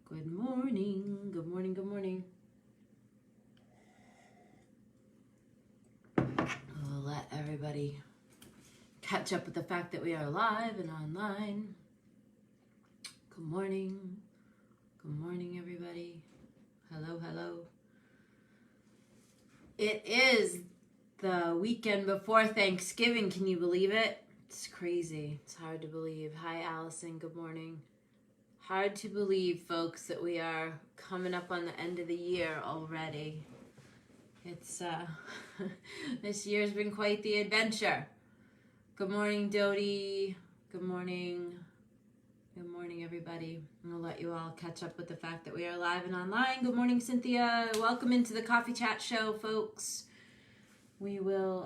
Good morning. Good morning. Good morning. I'll let everybody catch up with the fact that we are live and online. Good morning. Good morning, everybody. Hello, hello. It is the weekend before Thanksgiving. Can you believe it? It's crazy. It's hard to believe. Hi, Allison. Good morning. Hard to believe, folks, that we are coming up on the end of the year already. It's, this year's been quite the adventure. Good morning, Dodie. Good morning. Good morning, everybody. I'm going to let you all catch up with the fact that we are live and online. Good morning, Cynthia. Welcome into the Coffee Chat Show, folks. We'll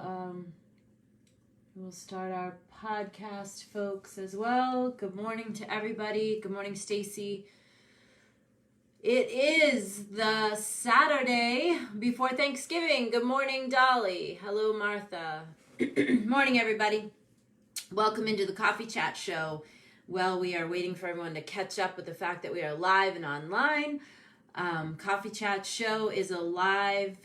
start our podcast, folks, as well. Good morning to everybody. Good morning, Stacy. It is the Saturday before Thanksgiving. Good morning, Dolly. Hello, Martha. Morning, everybody. Welcome into the Coffee Chat Show. Well, we are waiting for everyone to catch up with the fact that we are live and online. Coffee Chat Show is a live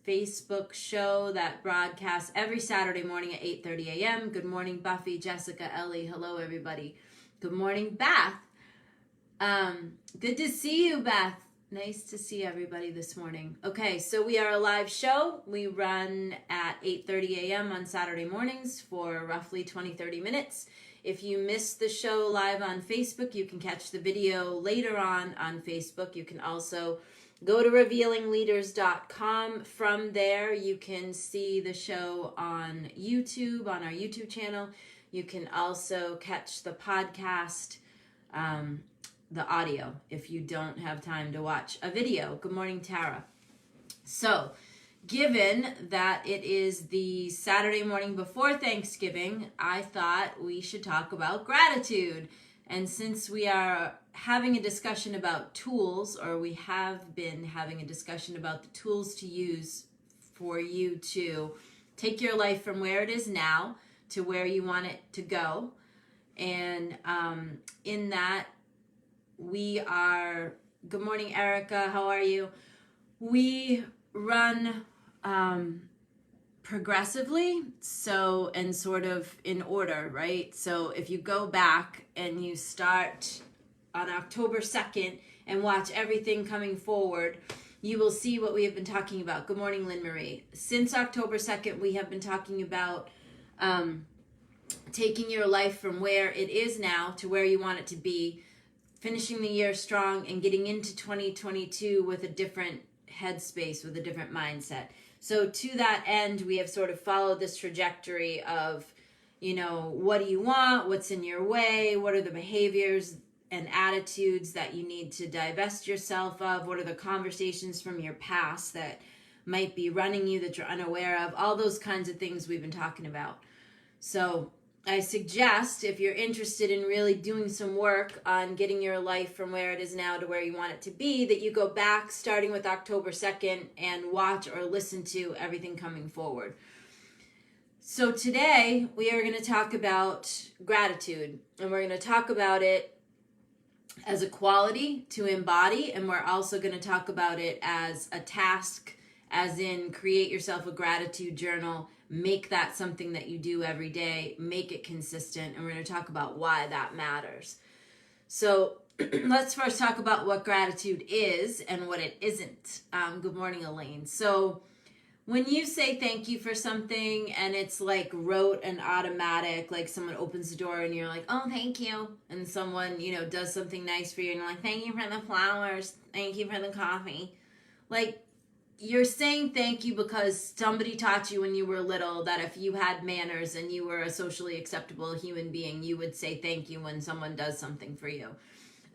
Facebook show that broadcasts every Saturday morning at 8:30 a.m. Good morning, Buffy, Jessica, Ellie. Hello, everybody. Good morning, Beth. Good to see you, Beth. Nice to see everybody this morning. Okay, so we are a live show. We run at 8:30 a.m. on Saturday mornings for roughly 20-30 minutes. If you missed the show live on Facebook, you can catch the video later on Facebook. You can also go to revealingleaders.com. From there, you can see the show on YouTube, on our YouTube channel. You can also catch the podcast, the audio, if you don't have time to watch a video. Good morning, Tara. So, given that it is the Saturday morning before Thanksgiving, I thought we should talk about gratitude. And since we are having a discussion about tools, or we have been having a discussion about the tools to use for you to take your life from where it is now to where you want it to go. And in that, we are, good morning, Erica, how are you? We run progressively, so, and sort of in order, right? So if you go back and you start on October 2nd and watch everything coming forward, you will see what we have been talking about. Good morning, Lynn Marie. Since October 2nd, we have been talking about taking your life from where it is now to where you want it to be, finishing the year strong, and getting into 2022 with a different headspace, with a different mindset. So to that end, we have sort of followed this trajectory of, you know, what do you want? What's in your way? What are the behaviors and attitudes that you need to divest yourself of? What are the conversations from your past that might be running you that you're unaware of? All those kinds of things we've been talking about. So I suggest, if you're interested in really doing some work on getting your life from where it is now to where you want it to be, that you go back starting with October 2nd and watch or listen to everything coming forward. So today we are going to talk about gratitude, and we're going to talk about it as a quality to embody, and we're also going to talk about it as a task, as in create yourself a gratitude journal. Make that something that you do every day. Make it consistent. And we're going to talk about why that matters. So let's first talk about what gratitude is and what it isn't. Good morning, Elaine. So when you say thank you for something and it's like rote and automatic, like someone opens the door and you're like, oh, thank you. And someone, you know, does something nice for you and you're like, thank you for the flowers. Thank you for the coffee. Like, you're saying thank you because somebody taught you when you were little that if you had manners and you were a socially acceptable human being, you would say thank you when someone does something for you.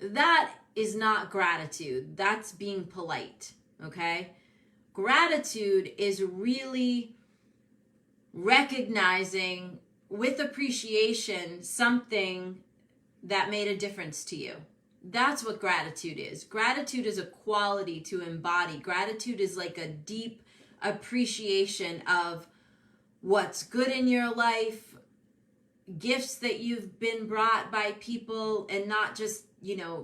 That is not gratitude. That's being polite, okay? Gratitude is really recognizing with appreciation something that made a difference to you. That's what gratitude is. Gratitude is a quality to embody. Gratitude is like a deep appreciation of what's good in your life, gifts that you've been brought by people, and not just,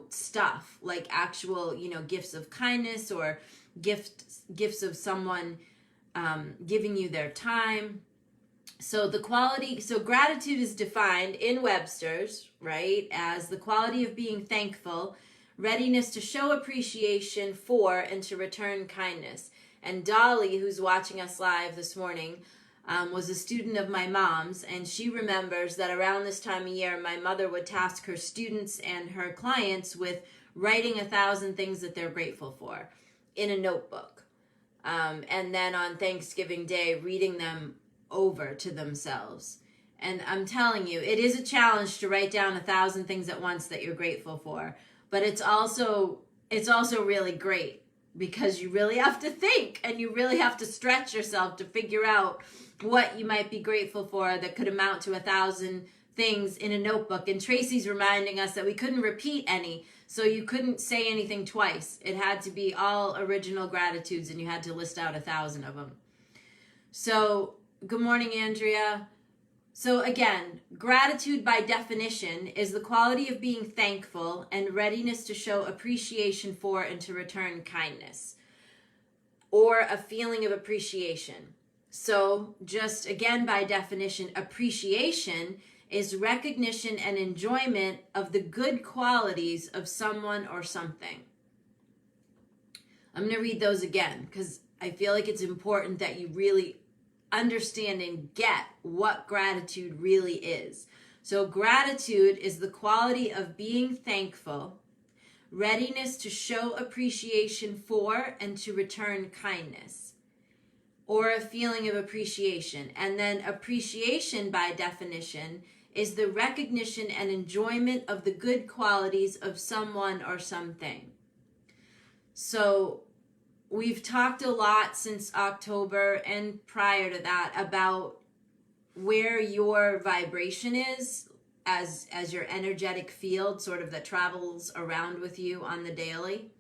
stuff, like actual, gifts of kindness, or gifts of someone giving you their time. So gratitude is defined in Webster's, right, as the quality of being thankful, readiness to show appreciation for and to return kindness. And Dolly, who's watching us live this morning, was a student of my mom's, and she remembers that around this time of year, my mother would task her students and her clients with writing 1,000 things that they're grateful for in a notebook. And then on Thanksgiving Day, reading them over to themselves. And I'm telling you, it is a challenge to write down 1,000 things at once that you're grateful for. But it's also really great, because you really have to think, and you really have to stretch yourself to figure out what you might be grateful for that could amount to 1,000 things in a notebook. And Tracy's reminding us that we couldn't repeat any, so you couldn't say anything twice. It had to be all original gratitudes, and you had to list out 1,000 of them. So, good morning, Andrea. So again, gratitude by definition is the quality of being thankful and readiness to show appreciation for and to return kindness, or a feeling of appreciation. So just again, by definition, appreciation is recognition and enjoyment of the good qualities of someone or something. I'm going to read those again, because I feel like it's important that you really understand and get what gratitude really is. So gratitude is the quality of being thankful, readiness to show appreciation for and to return kindness, or a feeling of appreciation. And then appreciation, by definition, is the recognition and enjoyment of the good qualities of someone or something. So we've talked a lot since October and prior to that about where your vibration is as your energetic field, sort of, that travels around with you on the daily.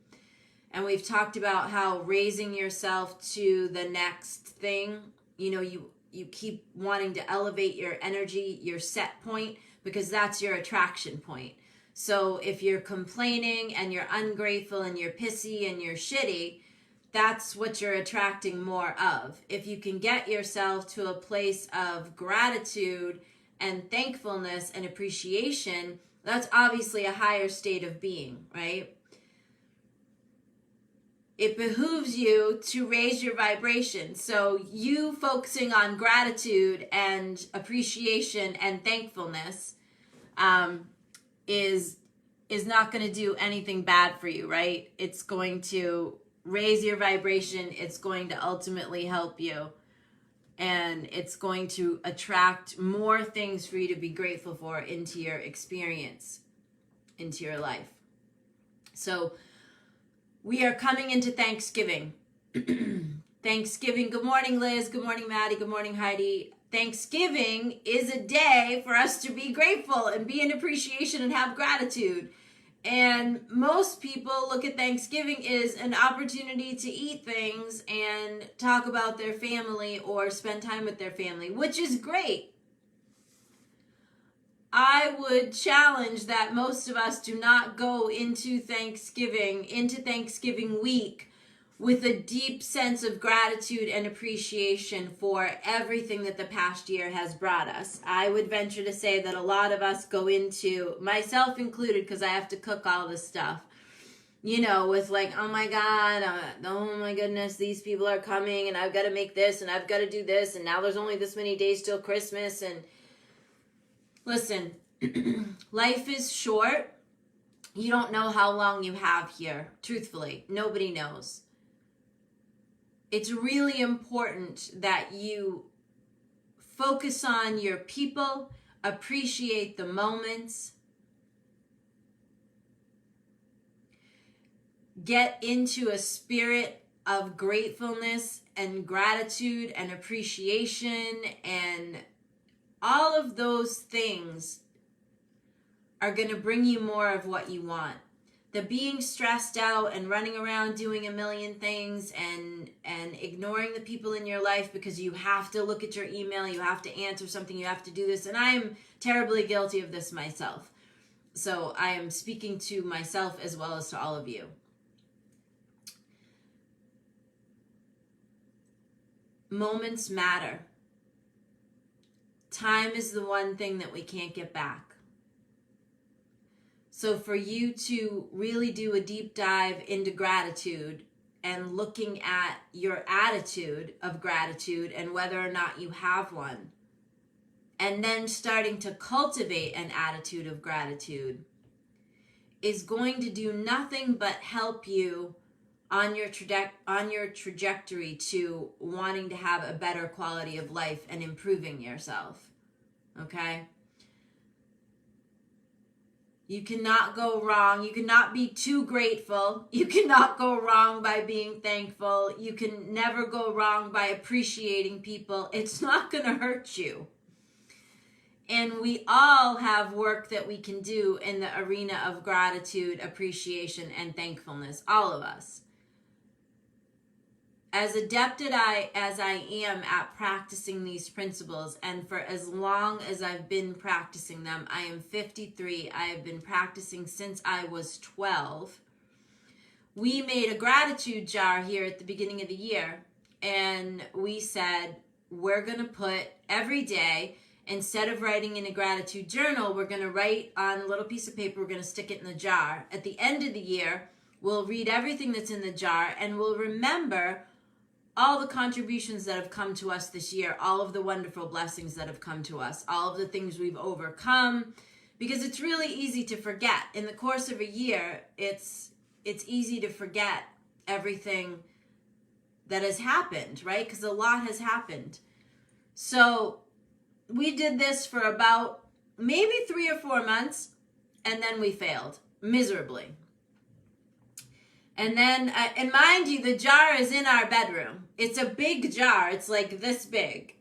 And we've talked about how raising yourself to the next thing, you keep wanting to elevate your energy, your set point, because that's your attraction point. So if you're complaining and you're ungrateful and you're pissy and you're shitty, that's what you're attracting more of. If you can get yourself to a place of gratitude and thankfulness and appreciation, that's obviously a higher state of being, right? It behooves you to raise your vibration. So you focusing on gratitude and appreciation and thankfulness is not going to do anything bad for you, right? It's going to raise your vibration. It's going to ultimately help you, and it's going to attract more things for you to be grateful for into your experience, into your life. So we are coming into Thanksgiving. Thanksgiving. Good morning, Liz. Good morning, Maddie. Good morning, Heidi. Thanksgiving is a day for us to be grateful and be in appreciation and have gratitude. And most people look at Thanksgiving as an opportunity to eat things and talk about their family or spend time with their family, which is great. I would challenge that most of us do not go into Thanksgiving week, with a deep sense of gratitude and appreciation for everything that the past year has brought us. I would venture to say that a lot of us go into, myself included, because I have to cook all this stuff, with like, oh my God, oh my goodness, these people are coming, and I've got to make this, and I've got to do this, and now there's only this many days till Christmas. And listen, life is short. You don't know how long you have here. Truthfully, nobody knows. It's really important that you focus on your people, appreciate the moments, get into a spirit of gratefulness and gratitude and appreciation, and all of those things are going to bring you more of what you want. the being stressed out and running around doing a million things and ignoring the people in your life because you have to look at your email, you have to answer something, you have to do this. And I am terribly guilty of this myself. So I am speaking to myself as well as to all of you. Moments matter. Time is the one thing that we can't get back. So for you to really do a deep dive into gratitude and looking at your attitude of gratitude and whether or not you have one, and then starting to cultivate an attitude of gratitude is going to do nothing but help you on your trajectory to wanting to have a better quality of life and improving yourself. Okay? You cannot go wrong. You cannot be too grateful. You cannot go wrong by being thankful. You can never go wrong by appreciating people. It's not going to hurt you. And we all have work that we can do in the arena of gratitude, appreciation, and thankfulness. All of us. As adept as I am at practicing these principles, and for as long as I've been practicing them, I am 53. I have been practicing since I was 12. We made a gratitude jar here at the beginning of the year, and we said, we're going to put every day, instead of writing in a gratitude journal, we're going to write on a little piece of paper, we're going to stick it in the jar. At the end of the year, we'll read everything that's in the jar, and we'll remember all the contributions that have come to us this year, all of the wonderful blessings that have come to us, all of the things we've overcome, because it's really easy to forget. In the course of a year, it's easy to forget everything that has happened, right? Because a lot has happened. So we did this for about maybe 3 or 4 months, and then we failed miserably. And then, and mind you, the jar is in our bedroom. It's a big jar. It's like this big.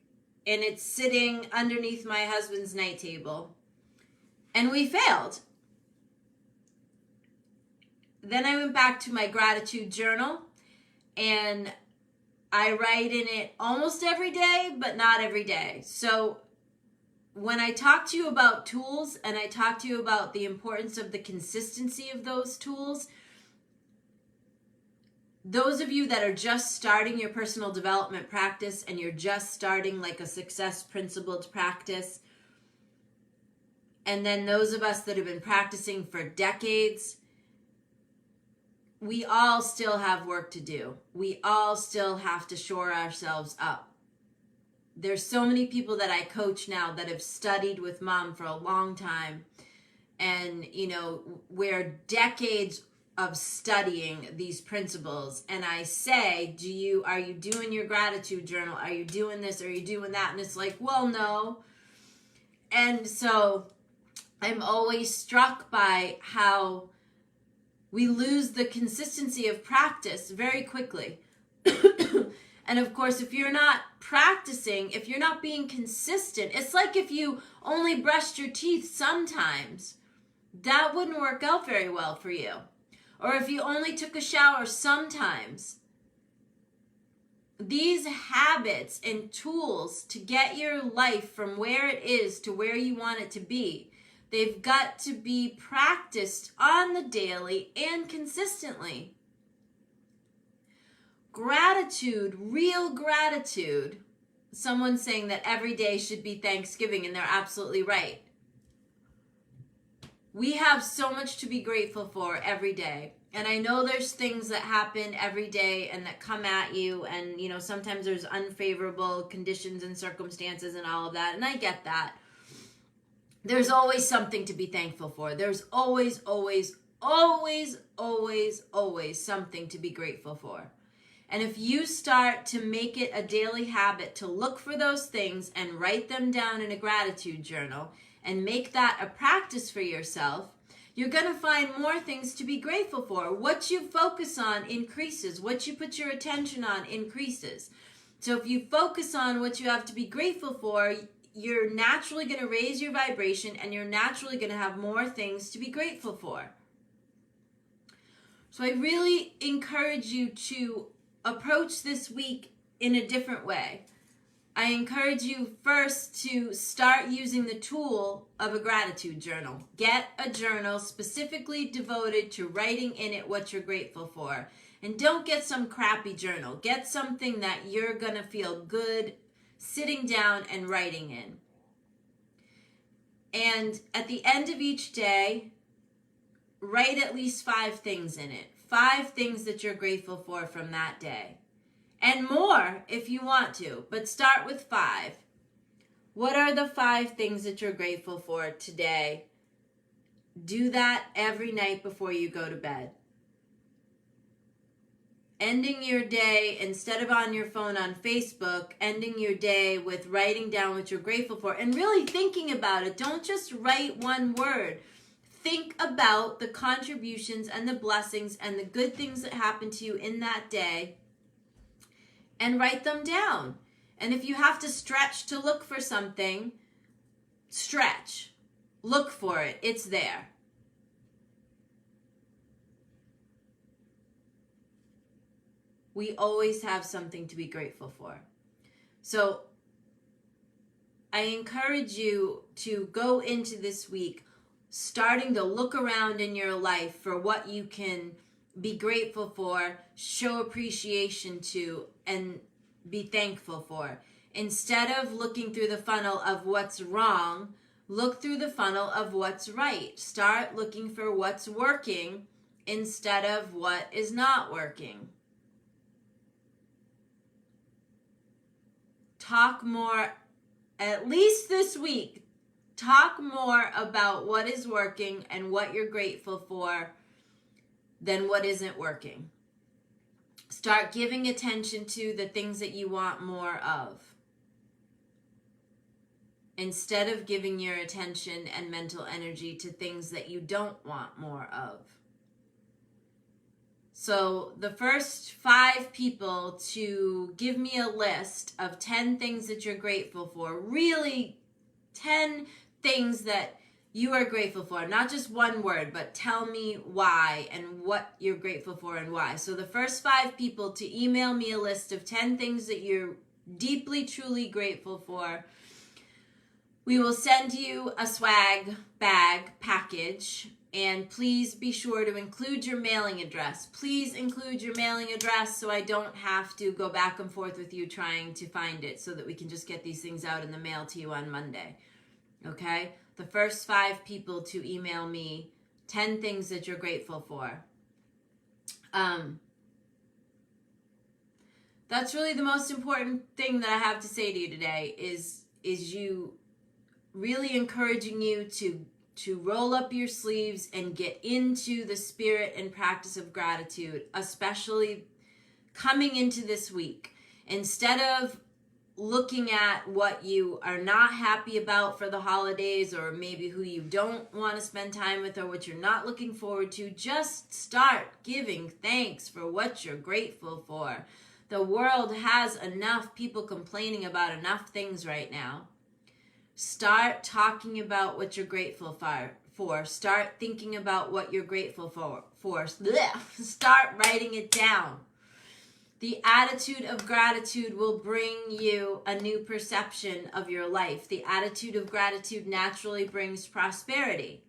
And it's sitting underneath my husband's night table. And we failed. Then I went back to my gratitude journal. And I write in it almost every day, but not every day. So when I talk to you about tools, and I talk to you about the importance of the consistency of those tools, those of you that are just starting your personal development practice and you're just starting like a success principled practice, and then those of us that have been practicing for decades, we all still have work to do. We all still have to shore ourselves up. There's so many people that I coach now that have studied with Mom for a long time, and we're decades of studying these principles, and I say, are you doing your gratitude journal? Are you doing this? Are you doing that? And it's like, well, no. And so I'm always struck by how we lose the consistency of practice very quickly. And of course, if you're not practicing, if you're not being consistent, it's like if you only brushed your teeth sometimes, that wouldn't work out very well for you. Or if you only took a shower sometimes. These habits and tools to get your life from where it is to where you want it to be, they've got to be practiced on the daily and consistently. Gratitude, real gratitude. Someone's saying that every day should be Thanksgiving, and they're absolutely right. We have so much to be grateful for every day. And I know there's things that happen every day and that come at you. And, sometimes there's unfavorable conditions and circumstances and all of that. And I get that. There's always something to be thankful for. There's always, always, always, always, always something to be grateful for. And if you start to make it a daily habit to look for those things and write them down in a gratitude journal, and make that a practice for yourself, you're going to find more things to be grateful for. What you focus on increases. What you put your attention on increases. So if you focus on what you have to be grateful for, you're naturally going to raise your vibration, and you're naturally going to have more things to be grateful for. So I really encourage you to approach this week in a different way. I encourage you first to start using the tool of a gratitude journal. Get a journal specifically devoted to writing in it what you're grateful for. And don't get some crappy journal. Get something that you're going to feel good sitting down and writing in. And at the end of each day, write at least 5 things in it. 5 things that you're grateful for from that day. And more if you want to, but start with 5. What are the 5 things that you're grateful for today? Do that every night before you go to bed. Ending your day, instead of on your phone on Facebook, ending your day with writing down what you're grateful for and really thinking about it. Don't just write one word. Think about the contributions and the blessings and the good things that happened to you in that day and write them down. And if you have to stretch to look for something, stretch. Look for it. It's there. We always have something to be grateful for. So I encourage you to go into this week starting to look around in your life for what you can be grateful for, show appreciation to, and be thankful for. Instead of looking through the funnel of what's wrong, look through the funnel of what's right. Start looking for what's working instead of what is not working. Talk more, at least this week, talk more about what is working and what you're grateful for than what isn't working. Start giving attention to the things that you want more of, instead of giving your attention and mental energy to things that you don't want more of. So the first 5 people to give me a list of 10 things that you're grateful for, really 10 things that you are grateful for, not just one word, but tell me why and what you're grateful for and why. So the first 5 people to email me a list of 10 things that you're deeply, truly grateful for, we will send you a swag bag package. And please be sure to include your mailing address. Please include your mailing address so I don't have to go back and forth with you trying to find it, so that we can just get these things out in the mail to you on Monday. Okay? The first 5 people to email me 10 things that you're grateful for. That's really the most important thing that I have to say to you today is you really encouraging you to roll up your sleeves and get into the spirit and practice of gratitude, especially coming into this week. Instead of looking at what you are not happy about for the holidays, or maybe who you don't want to spend time with, or what you're not looking forward to, just start giving thanks for what you're grateful for. The world has enough people complaining about enough things right now. Start talking about what you're grateful for. Start thinking about what you're grateful for. Start writing it down. The attitude of gratitude will bring you a new perception of your life. The attitude of gratitude naturally brings prosperity.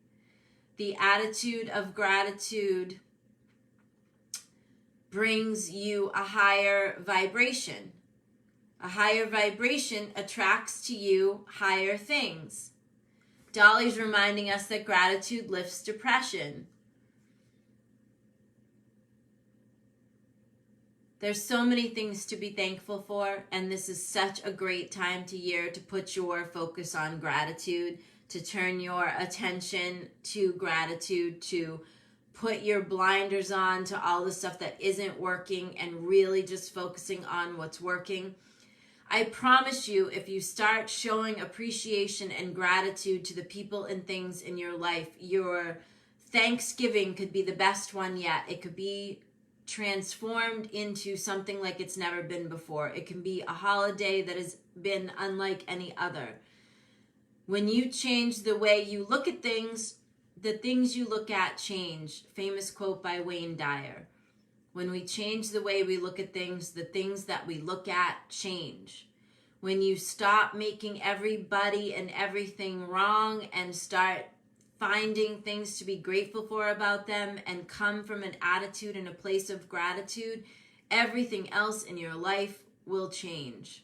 The attitude of gratitude brings you a higher vibration. A higher vibration attracts to you higher things. Dolly's reminding us that gratitude lifts depression. There's so many things to be thankful for, and this is such a great time to year to put your focus on gratitude, to turn your attention to gratitude, to put your blinders on to all the stuff that isn't working and really just focusing on what's working. I promise you, if you start showing appreciation and gratitude to the people and things in your life, your Thanksgiving could be the best one yet. It could be transformed into something like it's never been before. It can be a holiday that has been unlike any other. When you change the way you look at things, the things you look at change. Famous quote by Wayne Dyer. When we change the way we look at things, the things that we look at change. When you stop making everybody and everything wrong and start finding things to be grateful for about them and come from an attitude and a place of gratitude, everything else in your life will change.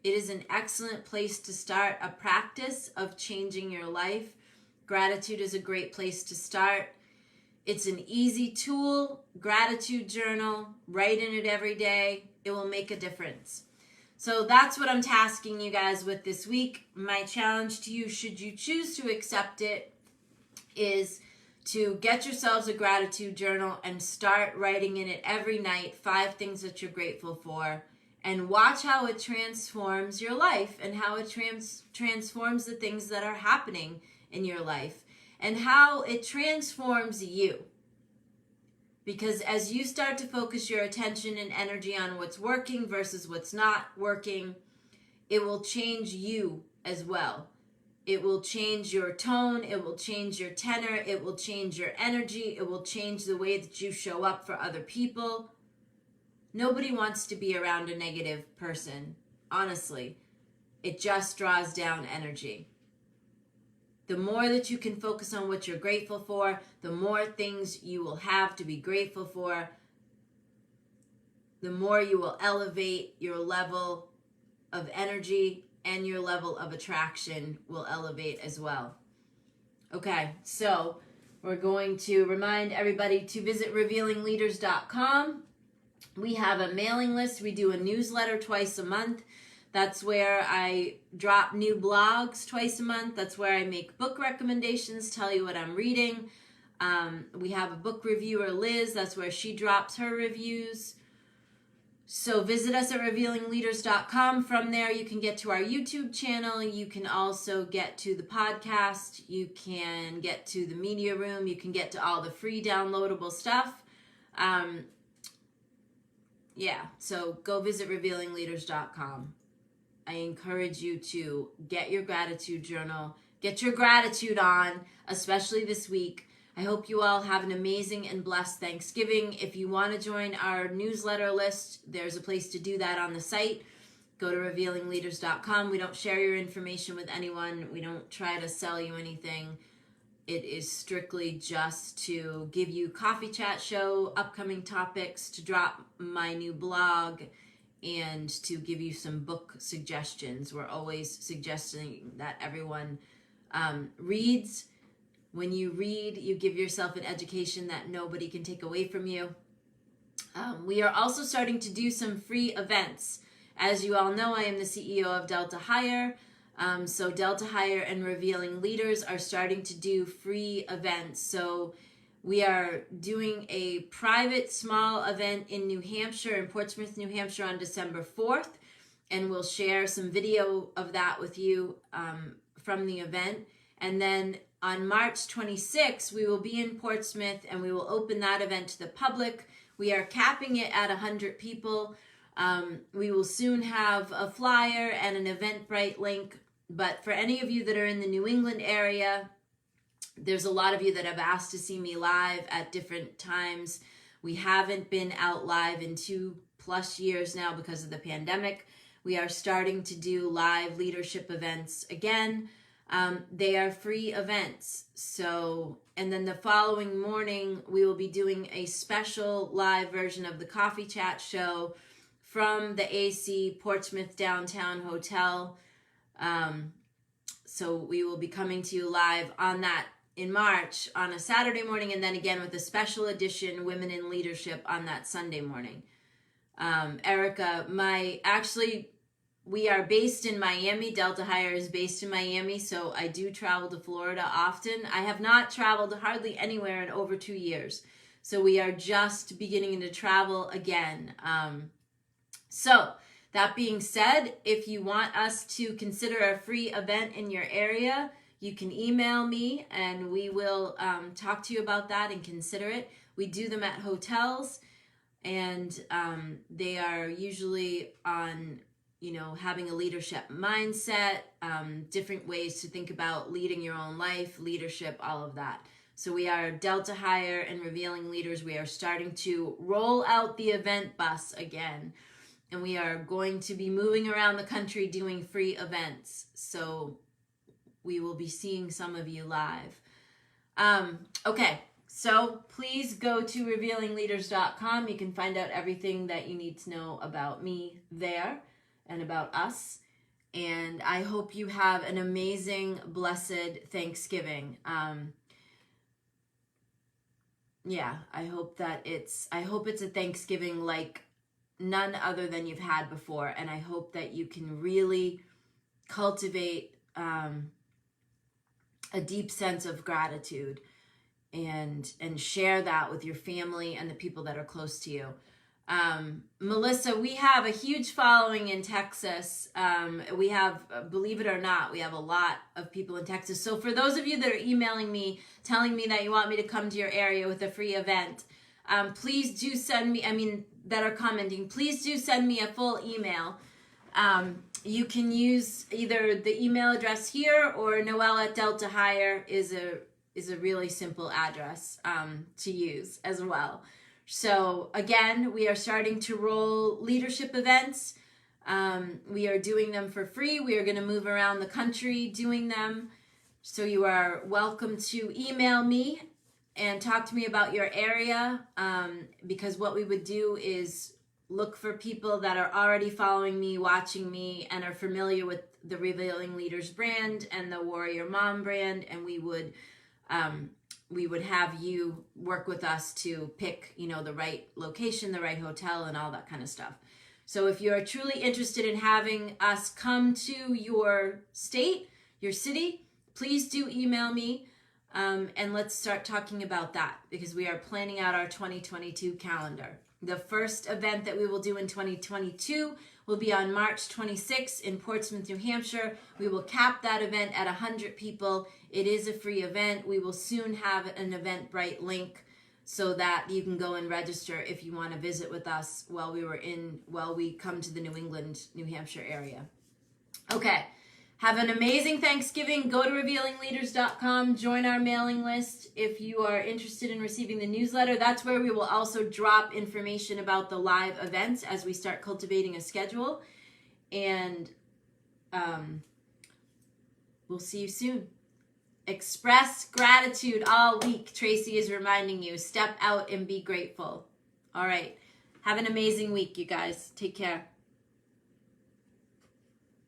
It is an excellent place to start a practice of changing your life. Gratitude is a great place to start. It's an easy tool, gratitude journal, write in it every day. It will make a difference. So that's what I'm tasking you guys with this week. My challenge to you, should you choose to accept it, is to get yourselves a gratitude journal and start writing in it every night 5 things that you're grateful for, and watch how it transforms your life and how it transforms the things that are happening in your life and how it transforms you. Because as you start to focus your attention and energy on what's working versus what's not working, it will change you as well. It will change your tone, it will change your tenor, it will change your energy, it will change the way that you show up for other people. Nobody wants to be around a negative person, honestly. It just draws down energy. The more that you can focus on what you're grateful for, the more things you will have to be grateful for, the more you will elevate your level of energy, and your level of attraction will elevate as well. Okay, so we're going to remind everybody to visit revealingleaders.com. We have a mailing list. We do a newsletter twice a month. That's where I drop new blogs twice a month. That's where I make book recommendations, tell you what I'm reading. We have a book reviewer, Liz. That's where she drops her reviews. So visit us at revealingleaders.com. From there, you can get to our YouTube channel. You can also get to the podcast. You can get to the media room. You can get to all the free downloadable stuff. So go visit revealingleaders.com. I encourage you to get your gratitude journal, get your gratitude on, especially this week. I hope you all have an amazing and blessed Thanksgiving. If you want to join our newsletter list, there's a place to do that on the site. Go to revealingleaders.com. We don't share your information with anyone. We don't try to sell you anything. It is strictly just to give you coffee chat show, upcoming topics, to drop my new blog, and to give you some book suggestions. We're always suggesting that everyone reads. When you read, you give yourself an education that nobody can take away from you. We are also starting to do some free events. As you all know, I am the CEO of Delta Hire. So Delta Hire and Revealing Leaders are starting to do free events. So we are doing a private small event in New Hampshire, in Portsmouth, New Hampshire on December 4th. And we'll share some video of that with you from the event. And then on March 26th, we will be in Portsmouth and we will open that event to the public. We are capping it at 100 people. We will soon have a flyer and an Eventbrite link. But for any of you that are in the New England area, there's a lot of you that have asked to see me live at different times. We haven't been out live in 2+ years now because of the pandemic. We are starting to do live leadership events again. They are free events. And then the following morning, we will be doing a special live version of the Coffee Chat show from the AC Portsmouth Downtown Hotel. So we will be coming to you live on that in March on a Saturday morning, and then again with a special edition Women in Leadership on that Sunday morning. Erica, we are based in Miami. Delta Hire is based in Miami, so I do travel to Florida often. I have not traveled hardly anywhere in over 2 years, so we are just beginning to travel again. So that being said, if you want us to consider a free event in your area, you can email me and we will talk to you about that and consider it. We do them at hotels, and they are usually on having a leadership mindset, different ways to think about leading your own life, leadership, all of that. So we are Delta Hire and Revealing Leaders. We are starting to roll out the event bus again. And we are going to be moving around the country doing free events. So we will be seeing some of you live. Okay, so please go to revealingleaders.com. You can find out everything that you need to know about me there and about us. And I hope you have an amazing, blessed Thanksgiving. I hope it's a Thanksgiving like none other than you've had before. And I hope that you can really cultivate a deep sense of gratitude and share that with your family and the people that are close to you. Melissa, we have a huge following in Texas. We have, believe it or not, we have a lot of people in Texas. So for those of you that are emailing me, telling me that you want me to come to your area with a free event, please do send me, that are commenting, please do send me a full email. You can use either the email address here or Noelle@Delta Hire is a really simple address to use as well. So again, we are starting to roll leadership events. We are doing them for free. We are going to move around the country doing them. So you are welcome to email me and talk to me about your area, because what we would do is look for people that are already following me, watching me, and are familiar with the Revealing Leaders brand and the Warrior Mom brand, and we would have you work with us to pick, the right location, the right hotel, and all that kind of stuff. So if you're truly interested in having us come to your state, your city, please do email me, and let's start talking about that, because we are planning out our 2022 calendar. The first event that we will do in 2022 will be on March 26th in Portsmouth, New Hampshire. We will cap that event at 100 people. It is a free event. We will soon have an Eventbrite link so that you can go and register if you want to visit with us while we come to the New England, New Hampshire area. Okay. Have an amazing Thanksgiving. Go to revealingleaders.com. Join our mailing list if you are interested in receiving the newsletter. That's where we will also drop information about the live events as we start cultivating a schedule. And we'll see you soon. Express gratitude all week. Tracy is reminding you. Step out and be grateful. All right. Have an amazing week, you guys. Take care.